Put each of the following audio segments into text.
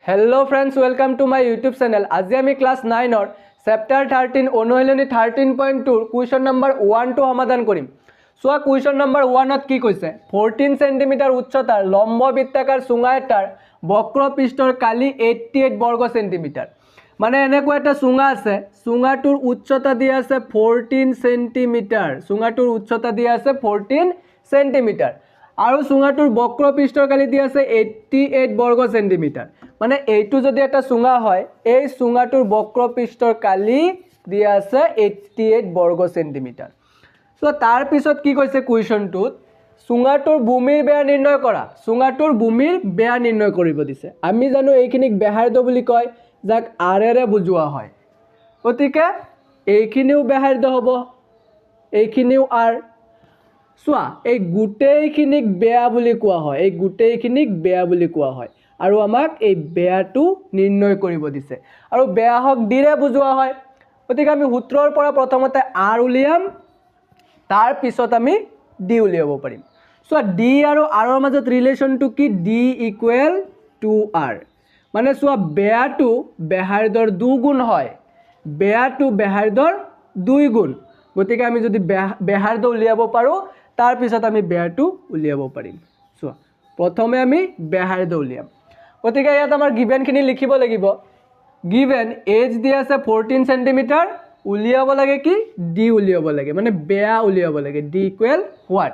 Hello friends, welcome to my YouTube channel. আজি আমি class 9 or chapter 13 অনুশীলনী 13.2 question number 1 to সমাধান কৰিম। সোয়া question number 1 ত কি কৈছে 14 cm উচ্চতাৰ লম্ব বৃত্তাকাৰ চুঙা এটাৰ বক্ৰ পৃষ্ঠৰ কালি 88 বৰ্গ সেন্টিমিটাৰ। মানে এনেকুৱা এটা চুঙা আছে, চুঙাটোৰ উচ্চতা দিয়া আছে 14 সেন্টিমিটাৰ। চুঙাটোৰ উচ্চতা দিয়া আছে 14 সেন্টিমিটাৰ আৰু চুঙাটোৰ বক্ৰ পৃষ্ঠৰ কালি দিয়া আছে 88 বৰ্গ সেন্টিমিটাৰ। মানে এইটো যদি এটা চুঙা হয়, এই চুঙাটোৰ বক্ৰ পৃষ্ঠৰ কালি দিয়া আছে 88 বৰ্গ সেন্টিমিটাৰ। সো তাৰ পিছত কি কৈছে কুৱেশ্যনটোত চুঙাটোৰ ভূমিৰ বেয়া নিৰ্ণয় কৰা। চুঙাটোৰ ভূমিৰ বেয়া নিৰ্ণয় কৰিব দিছে। আমি জানো এইখিনিক ব্যাসাৰ্ধ বুলি কয়, যাক আৰেৰে বুজোৱা হয়। গতিকে এইখিনিও ব্যাসাৰ্ধ হ'ব, এইখিনিও আৰ। চোৱা এই গোটেইখিনিক বেয়া বুলি কোৱা হয়, এই গোটেইখিনিক বেয়া বুলি কোৱা হয় আৰু আমাক এই বেয়াটো নিৰ্ণয় কৰিব দিছে আৰু বেয়া হক ডিৰে বুজোৱা হয়। গতিকে আমি সূত্ৰৰ পৰা প্ৰথমতে আৰ উলিয়াম, তাৰ পিছত আমি ডি উলিয়াব পাৰিম। চোৱা ডি আৰু আৰৰ মাজত ৰিলেশ্যনটো কি ডি ইকুৱেল টু আৰ। মানে চোৱা বেয়াটো ব্যাসাৰ্ধৰ 2 গুণ হয়, বেয়াটো ব্যাসাৰ্ধৰ 2 গুণ। গতিকে আমি যদি ব্যাসাৰ্ধ উলিয়াব পাৰোঁ তাৰ পিছত আমি বেয়াটো উলিয়াব পাৰিম। চোৱা প্ৰথমে আমি ব্যাসাৰ্ধ উলিয়াম। গতিকে ইয়াত আমাৰ গিভেনখিনি লিখিব লাগিব। গিভেন এজ দিয়া আছে 14 সেন্টিমিটাৰ, উলিয়াব লাগে কি ডি উলিয়াব লাগে, মানে বেয়া উলিয়াব লাগে। ডি ইকুৱেল হোৱাট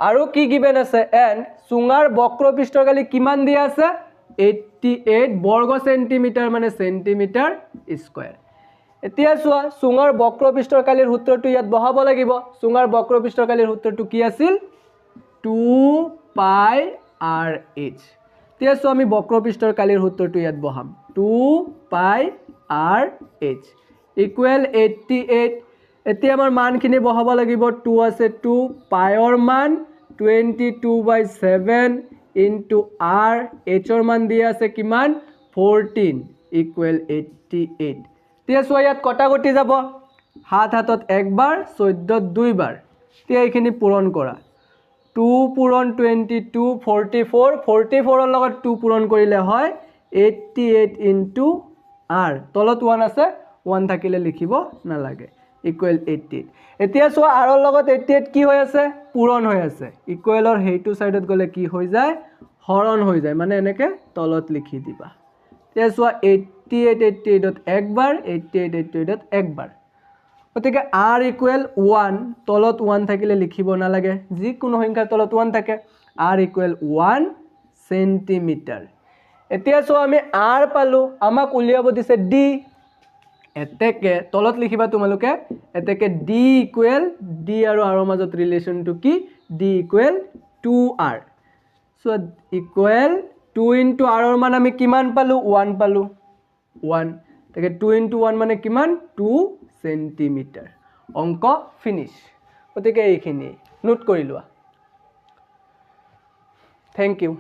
আৰু কি গিভেন আছে এণ্ড চুঙাৰ বক্ৰ পৃষ্ঠৰ কালি কিমান দিয়া আছে 88 বৰ্গ সেন্টিমিটাৰ, মানে সেন্টিমিটাৰ স্কয়াৰ। এতিয়া চোৱা চুঙাৰ বক্ৰ পৃষ্ঠৰ কালিৰ সূত্ৰটো ইয়াত বহাব লাগিব। চুঙাৰ বক্ৰ পৃষ্ঠৰ কালিৰ সূত্ৰটো কি আছিল 2 পাই আৰ এইচ। এতিয়া চোৱা আমি বক্ৰ পৃষ্ঠৰ কালিৰ সূত্ৰটো ইয়াত বহাম 2 পাই আৰ এইচ ইকুৱেল 88। এতিয়া আমাৰ মানখিনি বহাব লাগিব। 2 আছে 2, পাইৰ মান 22/7 ইনটু আৰ, এইচৰ মান দিয়া আছে কিমান 14 ইকুৱেল 88। এতিয়া চোৱা ইয়াত কটাকটি যাব, 7 হাতত একবাৰ 14ত 2 বাৰ। এতিয়া এইখিনি পূৰণ কৰা 2 পূৰণ 22 44, 44ৰ লগত 2 পূৰণ কৰিলে হয় 88 ইনটু আৰ। তলত 1 আছে, 1 থাকিলে লিখিব নালাগে ইকুৱেল 88। এতিয়া চোৱা আৰৰ লগত 88 কি হৈ আছে পূৰণ হৈ আছে। ইকুৱেলৰ সেইটো সাইডত গ'লে কি হৈ যায় হৰণ হৈ যায়, মানে এনেকৈ তলত লিখি দিবা। এতিয়া চোৱা 88 88ত একবাৰ, 88 88ত একবাৰ। গতিকে আৰ ইকুৱেল 1, তলত 1 থাকিলে লিখিব নালাগে, যিকোনো সংখ্যাৰ তলত 1 থাকে। R equal 1 centimetre. এতিয়া চোৱা আমি আৰ পালোঁ, আমাক উলিয়াব দিছে ডি। এতেকে তলত লিখিবা তোমালোকে, এতেকে ডি ইকুৱেল ডি আৰু আৰৰ মাজত ৰিলেশ্যনটো কি ডি ইকুৱেল 2r। চোৱা ইকুৱেল 2 ইনটু আৰৰ মান আমি কিমান পালোঁ 1 পালোঁ 1। তাকে 2 ইনটু 1 মানে কিমান 2 সেন্টিমিটাৰ। অংক ফিনিছ। গতিকে এইখিনি নোট কৰি লোৱা। Thank U.